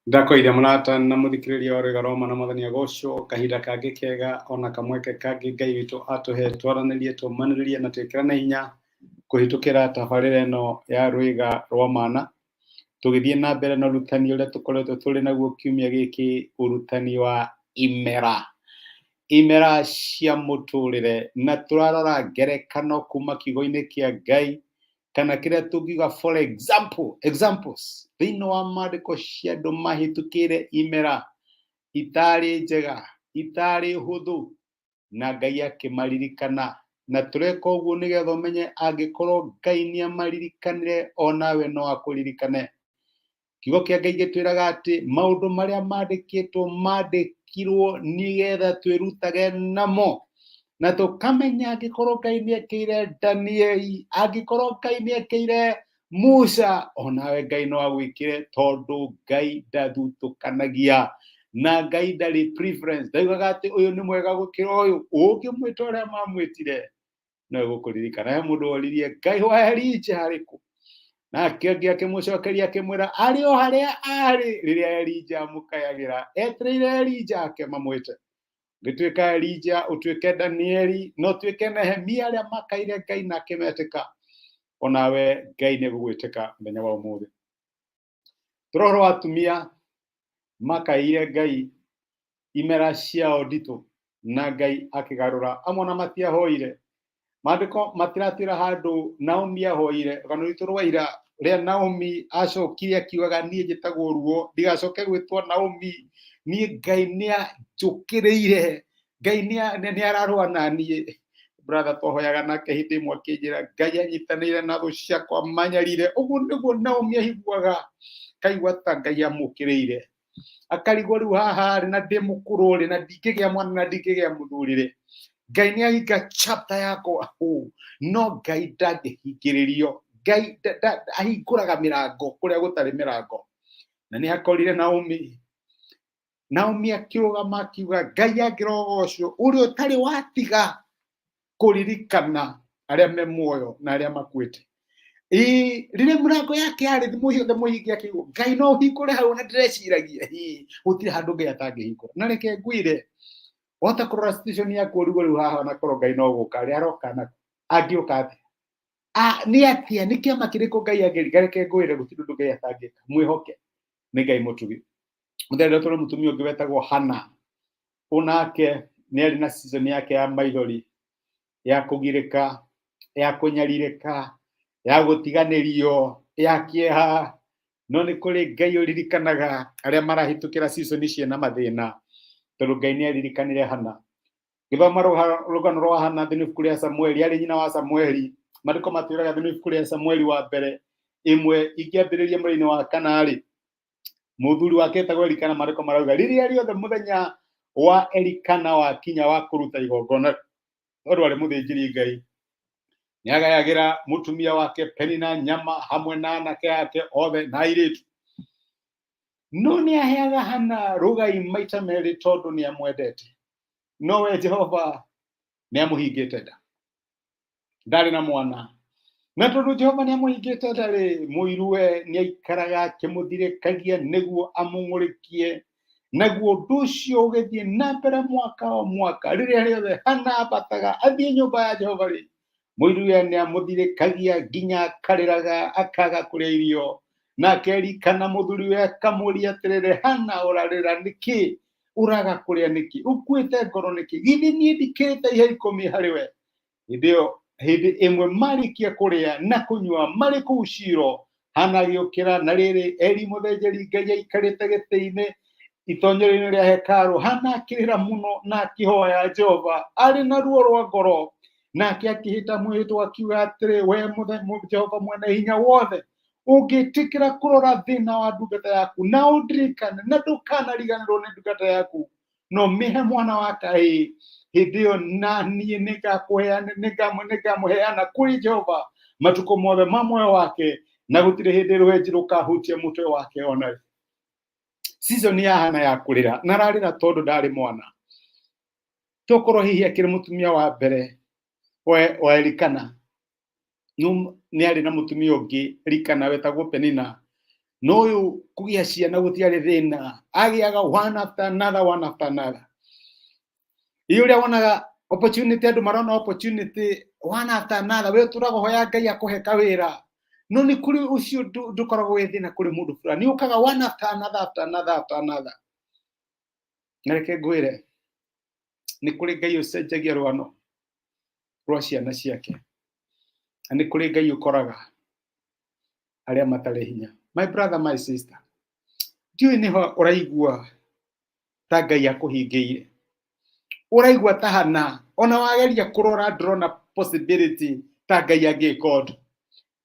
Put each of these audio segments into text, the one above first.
Ndakoire murata na muthikiriria wa Roma na Mwathani Agocwo kahinda kangi kega ona kamweke kangi Ngai witu atuhe twaranirie tumaniririe na twikirana hinya kuhitukira tabarira ino ya Rwiga rwa Mana tugithie na mbere na urutani uria tukoretwo turi naguo kiumia giki, urutani wa imera cia muturire, na turarora ngerekano kuma kiugo-ini kia Ngai kana kiria tungiuga for examples thiini wa maandiko cia andu mahitukire imera itari njega, itari huthu, na Ngai akimaririkana. Na tureka uguo nigetha umenye angikorwo Ngai niamaririkanire onawe no akuririkane. Kiugo kia Ngai gitwiraga ati maundu maria mandikirwo nigetha twirutage namo, na tukamenya angikorwo Ngai niekeire Danieli, angikorwo Ngai niekeire Musa, onawe Ngai no agwikire, tondu Ngai ndathutukanagia na Ngai ndari preference. Ndaugaga ati uyu ni mwega gukira uyu, ungimwita uria mamwitire no egukuririkana. He mundu woririe Ngai wa Elijah ariku, nake Ngai akimucokeria akimwira ari o haria ari riria Elijah amukayagira, etereire Elijah akimamwite. Gituika Elijah, utuike Danieli, no tuike Nehemia aria makaire Ngai na akimetika, onawe Ngai ni egugwitika muthenya wa umuthi. Turoro atumia makaire Ngai imera ciao nditu na Ngai akigarura, amwe na matiahoire. Maandiko matiratwira handu Naomi ahoire. Rugano rwitu rwa ira ria Naomi acokire akiugaga nie njitagwo ruo, ndigacoke gwitwo Naomi, nie Ngai nianjukiriire, Ngai niararua na nie. Brother twahoyaga nake hindi imwe akinjira Ngai anyitanire na thu ciakwa manyarire. Uguo niguo Naomi ahiguaga, kaigua ta Ngai amukiriire, akarigwo riu haha ri na ndi mukuru ri na ndingigia mwana na ndingigia muthurire, Ngai niahinga chapter yakwa. No Ngai ndangihingiririo, Ngai ahinguraga mirango kuria gutari mirango. Na ni akorire Naomi akirugama akiuga Ngai angirogocwo uria utari watiga kuririkana aria me muoyo na aria makuite. Riria mirango yake yari thimuhiothe muhingi akiuga Ngai no hingure hau, na ndireciragia gutiri handu Ngai atangihingura. Na reke ngwire wota kurora situation yaku riu riu haha na korwo Ngai no guka ri aroka na angiuka ati ni atia ni kiama kiriko Ngai angirika. Reke ngwire gutiri undu Ngai atangika, mwihoke ni Ngai mutugi. Muthenya tore mutumia ungi wetagwo Hana, unake ni ari na season yake ya maithori, ya kugirika, ya kunyaririka, ya gutiganirio, ya kieha. No ni kuri Ngai uririkanaga aria marahitukira season ici na mathina, tondu Ngai ni aririkanire Hana. Githoma rugano rwa Hana thiini ibuku ria Samueli, ari nyina wa Samueli. Maandiko matwiraga thiini ibuku ria Samueli wa mbere imwe ikiambiriria muri-ini wa kana muthuri wake etagwo Elikana. Maandiko marauga riria riothe muthenya wa Elikana wa kinya wa kuruta igongona, tondu ari muthinjiri Ngai, niagayagira mutumia wake Penina nyama hamwe na anake yake othe na airitu. No ni aheaga Hana rugai maita meri tondu ni amwendete. No we Jehova ni amuhingite nda, ndari na mwana. Na tondu Jehova ni amuhingite nda ri, muiruwe ni aikaraga akimuthirikagia niguo amung'urikie, naguo undu ucio ugithie na mbere mwaka o mwaka. Riria riothe Hana abataga athie nyumba ya Jehova ri, muiruwe ni amuthirikagia nginya akariraga akaga kuria irio. Nake Elikana muthuriwe akamuria atiriri, Hana urarira niki, uraga kuria niki, ukuite ngoro niki, githi nie ndikirite ihe ikumi hariwe. Hindi imwe marikia kuria na kunyua mari kuu Shilo, Hana agiukira, na riri Eli muthinjiri Ngai aikarite giti-ini itonyero-ini ria hekalu. Hana akirira muno na akihoya Jehova ari na ruo rwa ngoro, nake akihita mwihito akiuga atiri, we Jehova mwene hinya wothe, ungitikira kurora thina wa ndungata yaku na undirikane na ndukanariganirwo ni ndungata yaku, no mihe mwana wa Kai. Hindi iyo na nie ningamuheana kuri Jehova matuko mothe ma muoyo wake, na gutiri hindi rwenji rukahutia mutwe wake ona. Season ya Hana ya kurira, na rarira tondu ndari mwana. Tokorwo hihi akiri mutumia wa mbere wa Elikana, ni ari na mutumia ungi Elikana wetagwo Penina, no uyu kugia ciana gutiari thina agiaga one after another iuria wonaga opportunity andu marona opportunity one after another we turagohoya Ngai akuhe kawira no ni kuri ucio ndukoragwo withina kuri mundu fulani ukaga one after another ngareke ngwire ni kuri Ngai ucenjagia rwano rwa ciana ciake ni kuri Ngai ukoraga aria matari hinya. My brother, my sister, ndiũĩ niho ũraigua ta Ngai akuhingiire, ũraigua ta hana ona wageria kurora ndrona possibility ta Ngai angĩka ũndũ.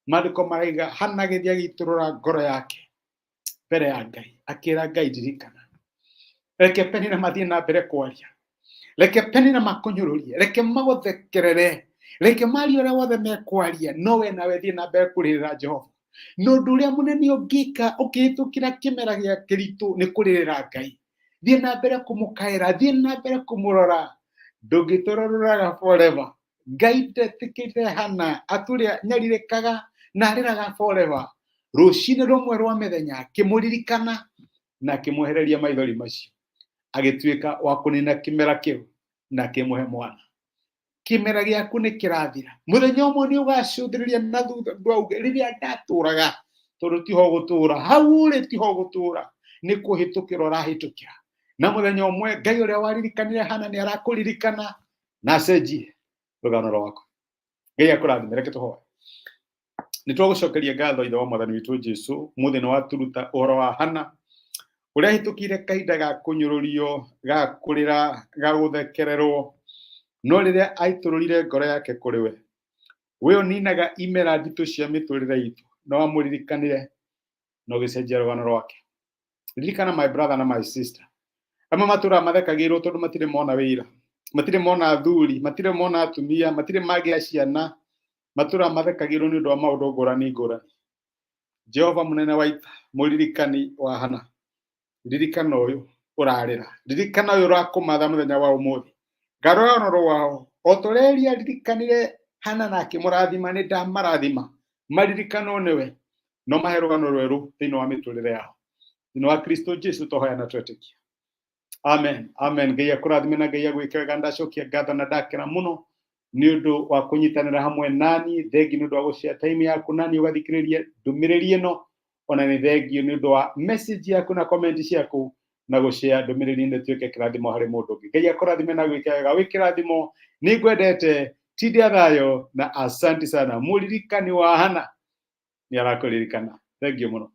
Maandĩko maraiga Hana agĩthiĩ agĩitũrũra ngoro yake mbere ya Ngai akĩra Ngai ndirikana, reke Penina mathiĩ na mbere kwaria, reke Penina makunyũrũrie, reke magũthekerere, reke mari ũrĩa wothe mekwaria, no we nawe thiĩ na mbere kũrĩrĩra Jehova. No ũndũ ũrĩa mũnene ũngĩka ũkĩhĩtũkĩra kĩmera gĩa kĩritũ nĩ kũrĩrĩra Ngai, thiĩ na mbere kũmũkaĩra, thiĩ na mbere kũmũrora, ndũngĩtũrorũraga forever. Ngai ndetĩkĩrire Hana atũrĩa nyarirĩkaga na arĩraga forever. Rũcinĩ rũmwe rwa mĩthenya akĩmũririkana na akĩmwehereria maithori macio, agĩtuĩka wa kũnina kĩmera kĩu na akĩmũhe mwana. Kĩmera gĩaku nĩ kĩrathira, mũthenya ũmwe nĩ ũgacũthĩrĩria na thutha ndwauge rĩrĩa ndatũraga, tondũ tiho gũtũra, hau ũrĩ tiho gũtũra, nĩ kũhĩtũkĩra ũrahĩtũkĩra. Na mũthenya ũmwe Ngai ũrĩa waririkanire Hana nĩ arakũririkana na acenjie rũgano rwaku. Ngai akũrathime. Reke tũhoe. Nĩ twagũcokeria ngatho Ithe wa Mwathani witũ Jesũ, mũthĩ nĩ waturuta ũhoro wa Hana ũrĩa hĩtũkire kahinda ga kũnyũrũrio, ga kũrĩra, ga gũthekererwo, no rĩrĩa aitũrũrire ngoro yake kũrĩ we ũninaga imera nditũ cia mĩtũrĩre itũ, no wamũririkanire na ũgĩcenjia rũgano rwake. Ririkana my brother na my sister, amwe matũra mathekagĩrwo tondũ matirĩ mona wĩra, matirĩ mona athuri, matirĩ mona atumia, matirĩ magĩa ciana, matũra mathekagĩrwo nĩ ũndũ wa maũndũ ngũrani ngũrani. Jehova mũnene wa ita, mũririkani wa Hana, ririkana ũyũ ũrarĩra, ririkana ũyũ ũrakũmatha mũthenya wa ũmũthĩ, ngarora ũhoro wao o tũrĩa ririkanire Hana na akĩmũrathima, nĩ ndamarathima maririkanwo nĩwe, no mahe rũgano rwerũ thĩinĩ wa mĩtũrĩre yao, thĩinĩ wa Kristo Jesũ tũhoya na twetĩkia. Amen, amen. Ngai akũrathime na Ngai agwĩke wega. Ndacokia ngatho na ndakena mũno nĩ ũndũ wa kũnyitanĩra hamwe nani. Thengi nĩ ũndũ wa gũshare time yaku nani ũgathikĩrĩria ndũmĩrĩri ĩno, ona nĩ thengi nĩ ũndũ wa message yaku na comment ciaku na gũshare ndũmĩrĩri nĩ tuĩke kĩrathimo harĩ mũndũ ũngĩ. Ngai akũrathime na gwĩka wega. Wĩ kĩrathimo, nĩ ngwendete, tindia thayo na asante sana. Mũririkani wa Hana nĩ arakũririkana. Thengi mũno.